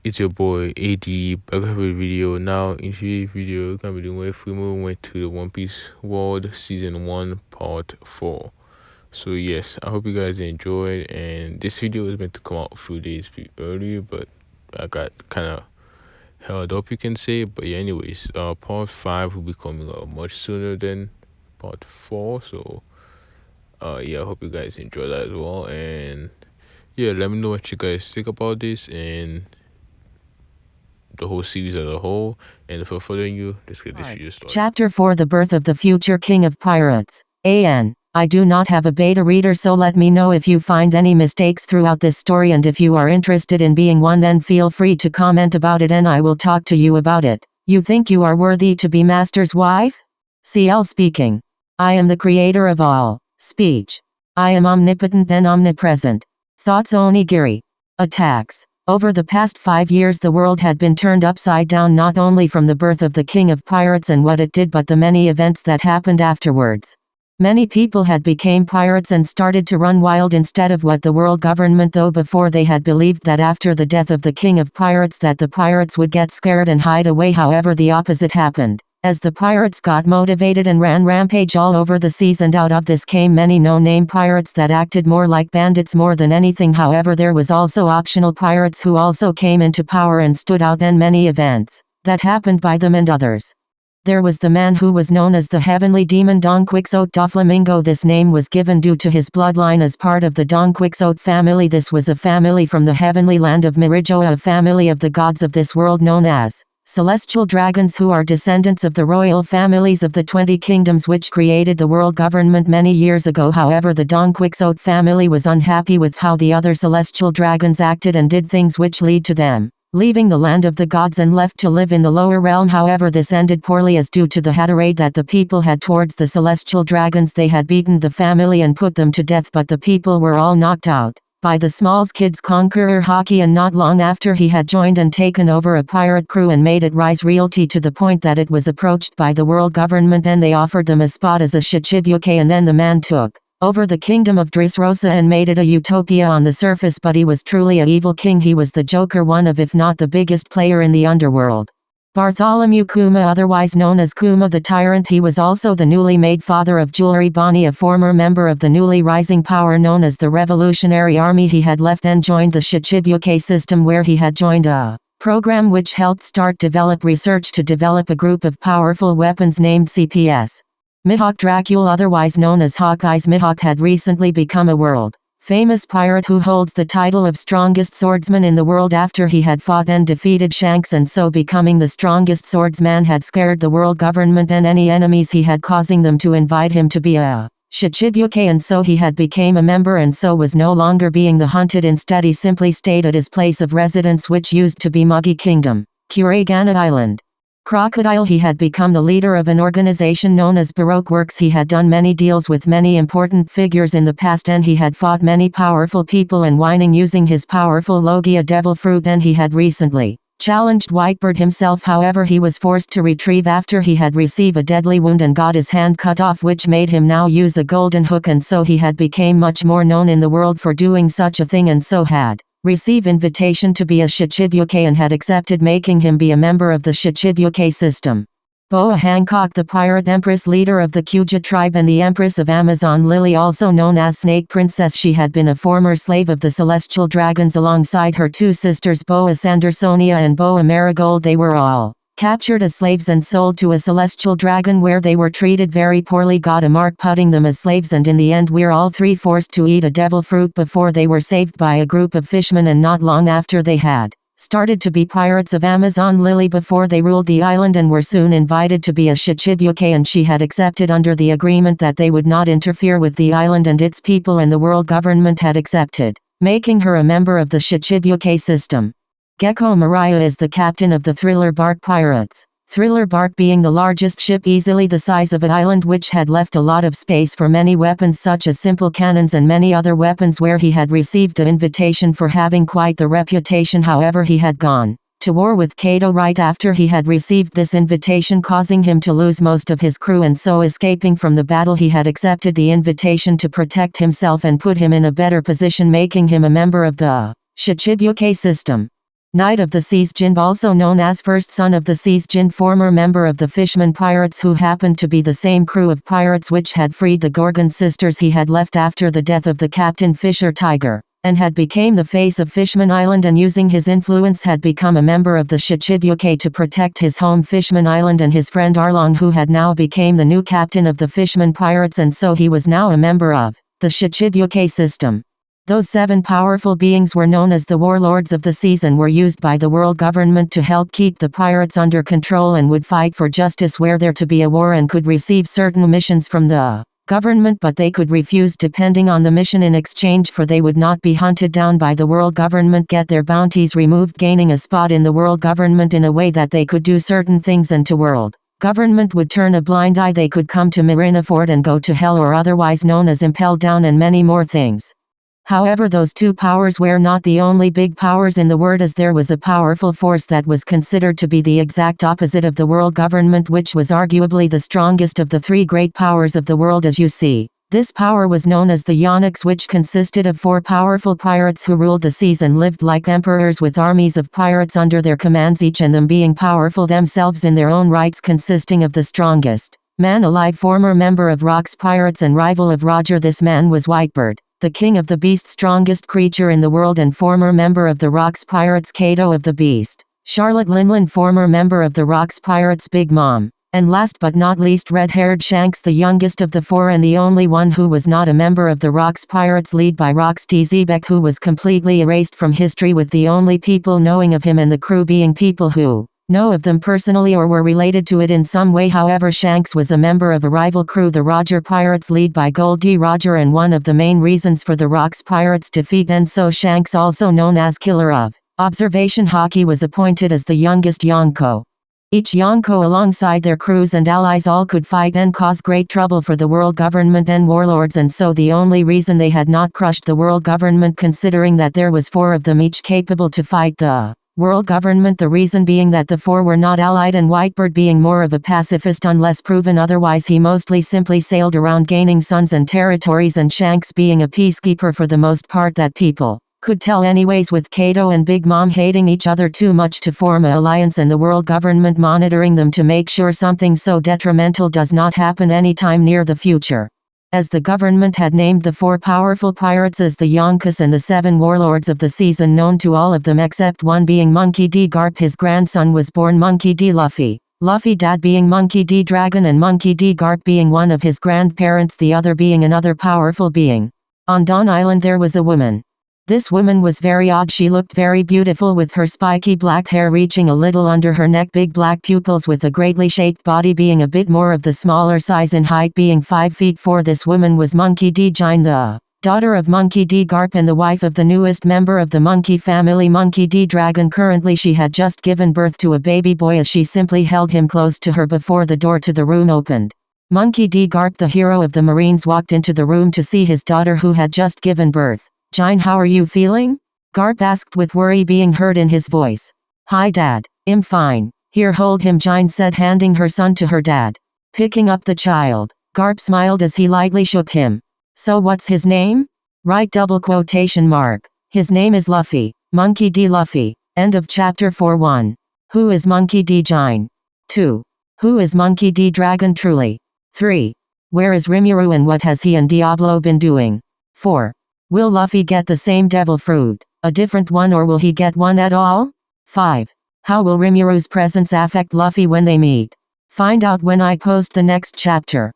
It's your boy a.dTHEweeb. I have a video now. In today's video, we're gonna be doing where Rimuru went to the One Piece World Season 1 Part 4. So yes, I hope you guys enjoyed, and this video was meant to come out a few days earlier, but I got kind of held up, you can say. But yeah, anyways, Part 5 will be coming out much sooner than Part 4. So yeah, I hope you guys enjoy that as well, and yeah, let me know what you guys think about this and the whole series as a whole. And if I'm following you, let's get this video started. Chapter 4: The Birth of the Future King of Pirates. I do not have a beta reader, so let me know if you find any mistakes throughout this story, and if you are interested in being one, then feel free to comment about it and I will talk to you about it. You think you are worthy to be Master's wife? CL speaking. I am the creator of all speech. I am omnipotent and omnipresent. Thoughts onigiri. Attacks. Over the past 5 years the world had been turned upside down, not only from the birth of the King of Pirates and what it did, but the many events that happened afterwards. Many people had become pirates and started to run wild instead of what the world government, though before they had believed that after the death of the King of Pirates that the pirates would get scared and hide away. However, the opposite happened. As the pirates got motivated and ran rampage all over the seas, and out of this came many no-name pirates that acted more like bandits more than anything. However, there was also optional pirates who also came into power and stood out in many events that happened by them and others. There was the man who was known as the Heavenly Demon Don Quixote Doflamingo. This name was given due to his bloodline as part of the Don Quixote family. This was a family from the heavenly land of Merijoa, a family of the gods of this world known as celestial dragons, who are descendants of the royal families of the 20 kingdoms which created the world government many years ago. However, the Don Quixote family was unhappy with how the other celestial dragons acted and did things which lead to them leaving the land of the gods and left to live in the lower realm. However, this ended poorly, as due to the haterade that the people had towards the celestial dragons, they had beaten the family and put them to death, but the people were all knocked out by the Smalls Kids conqueror Haki, and not long after he had joined and taken over a pirate crew and made it rise realty to the point that it was approached by the world government and they offered them a spot as a Shichibuke, and then the man took over the kingdom of Dressrosa and made it a utopia on the surface, but he was truly an evil king. He was the Joker, one of, if not the biggest player in the underworld. Bartholomew Kuma, otherwise known as Kuma the Tyrant. He was also the newly made father of Jewelry Bonnie, a former member of the newly rising power known as the Revolutionary Army. He had left and joined the Shichibuke system, where he had joined a program which helped develop research to develop a group of powerful weapons named CPS. Mihawk Dracula, otherwise known as Hawkeye's Mihawk, had recently become a world famous pirate who holds the title of strongest swordsman in the world after he had fought and defeated Shanks, and so becoming the strongest swordsman had scared the world government and any enemies he had, causing them to invite him to be a Shichibuke, and so he had became a member and so was no longer being the hunted. Instead he simply stayed at his place of residence, which used to be Muggy Kingdom, Kuragana Island. Crocodile. He had become the leader of an organization known as Baroque Works. He had done many deals with many important figures in the past, and he had fought many powerful people and whining using his powerful Logia devil fruit, and he had recently challenged Whitebird himself. However, he was forced to retrieve after he had received a deadly wound and got his hand cut off, which made him now use a golden hook, and so he had became much more known in the world for doing such a thing, and so had receive invitation to be a Shichibuke and had accepted, making him be a member of the Shichibuke system. Boa Hancock, the pirate empress, leader of the Kuja tribe and the empress of Amazon Lily, also known as Snake Princess. She had been a former slave of the celestial dragons alongside her two sisters Boa Sandersonia and Boa Marigold. They were all captured as slaves and sold to a celestial dragon, where they were treated very poorly, got a mark putting them as slaves, and in the end were all three forced to eat a devil fruit before they were saved by a group of fishmen, and not long after they had started to be pirates of Amazon Lily before they ruled the island, and were soon invited to be a Shichibuke, and she had accepted under the agreement that they would not interfere with the island and its people, and the world government had accepted, making her a member of the Shichibuke system. Gecko Mariah is the captain of the Thriller Bark Pirates. Thriller Bark being the largest ship, easily the size of an island, which had left a lot of space for many weapons such as simple cannons and many other weapons, where he had received an invitation for having quite the reputation. However, he had gone to war with Kato right after he had received this invitation, causing him to lose most of his crew, and so escaping from the battle he had accepted the invitation to protect himself and put him in a better position, making him a member of the Shichibuke system. Knight of the Seas Jin, also known as First Son of the Seas Jin, former member of the Fisherman Pirates who happened to be the same crew of pirates which had freed the Gorgon sisters he had left after the death of the Captain Fisher Tiger, and had became the face of Fishman Island, and using his influence had become a member of the Shichibuke to protect his home Fishman Island and his friend Arlong, who had now became the new captain of the Fishman Pirates, and so he was now a member of the Shichibuke system. Those 7 powerful beings were known as the Warlords of the Seas and were used by the world government to help keep the pirates under control and would fight for justice were there to be a war, and could receive certain missions from the government, but they could refuse depending on the mission in exchange for they would not be hunted down by the world government, get their bounties removed, gaining a spot in the world government in a way that they could do certain things and to world government would turn a blind eye. They could come to Marineford and go to hell, or otherwise known as impelled down, and many more things. However, those 2 powers were not the only big powers in the world, as there was a powerful force that was considered to be the exact opposite of the world government, which was arguably the strongest of the 3 great powers of the world, as you see. This power was known as the Yonix, which consisted of 4 powerful pirates who ruled the seas and lived like emperors with armies of pirates under their commands, each and them being powerful themselves in their own rights, consisting of the strongest man alive, former member of Rock's Pirates and rival of Roger. This man was Whitebird, the king of the beast, strongest creature in the world and former member of the Rocks Pirates. Kato of the Beast, Charlotte Linlin, former member of the Rocks Pirates. Big Mom, and last but not least red-haired Shanks, the youngest of the 4 and the only one who was not a member of the Rocks Pirates, led by a.dTHEweeb, who was completely erased from history, with the only people knowing of him and the crew being people who know of them personally or were related to it in some way. However, Shanks was a member of a rival crew, the Roger Pirates, led by Gold D. Roger, and one of the main reasons for the Rocks Pirates' defeat, and so Shanks, also known as Killer of Observation Hockey, was appointed as the youngest Yonko. Each Yonko alongside their crews and allies all could fight and cause great trouble for the world government and warlords, and so the only reason they had not crushed the world government, considering that there was 4 of them each capable to fight the world government, the reason being that the 4 were not allied, and Whitebird being more of a pacifist unless proven otherwise, he mostly simply sailed around gaining sons and territories, and Shanks being a peacekeeper for the most part, that people could tell anyways, with Kato and Big Mom hating each other too much to form an alliance and the world government monitoring them to make sure something so detrimental does not happen anytime near the future. As the government had named the 4 powerful pirates as the Yonkus and the 7 Warlords of the Seas, and known to all of them except one being Monkey D. Garp, his grandson was born Monkey D. Luffy. Luffy dad being Monkey D. Dragon, and Monkey D. Garp being one of his grandparents, the other being another powerful being. On Dawn Island there was a woman. This woman was very odd. She looked very beautiful with her spiky black hair reaching a little under her neck, big black pupils, with a greatly shaped body, being a bit more of the smaller size in height, being 5 feet 4. This woman was Monkey D. Jine, the daughter of Monkey D. Garp and the wife of the newest member of the monkey family, Monkey D. Dragon. Currently she had just given birth to a baby boy, as she simply held him close to her before the door to the room opened. Monkey D. Garp, the hero of the Marines, walked into the room to see his daughter who had just given birth. "Jine, how are you feeling?" Garp asked with worry being heard in his voice. "Hi dad, I'm fine. Here, hold him," Jine said, handing her son to her dad. Picking up the child, Garp smiled as he lightly shook him. "So what's his name?" "Right, double quotation mark. His name is Luffy. Monkey D. Luffy." End of chapter 4. 1. Who is Monkey D. Jine? 2. Who is Monkey D. Dragon truly? 3. Where is Rimuru and what has he and Diablo been doing? 4. Will Luffy get the same devil fruit, a different one, or will he get one at all? 5. How will Rimuru's presence affect Luffy when they meet? Find out when I post the next chapter.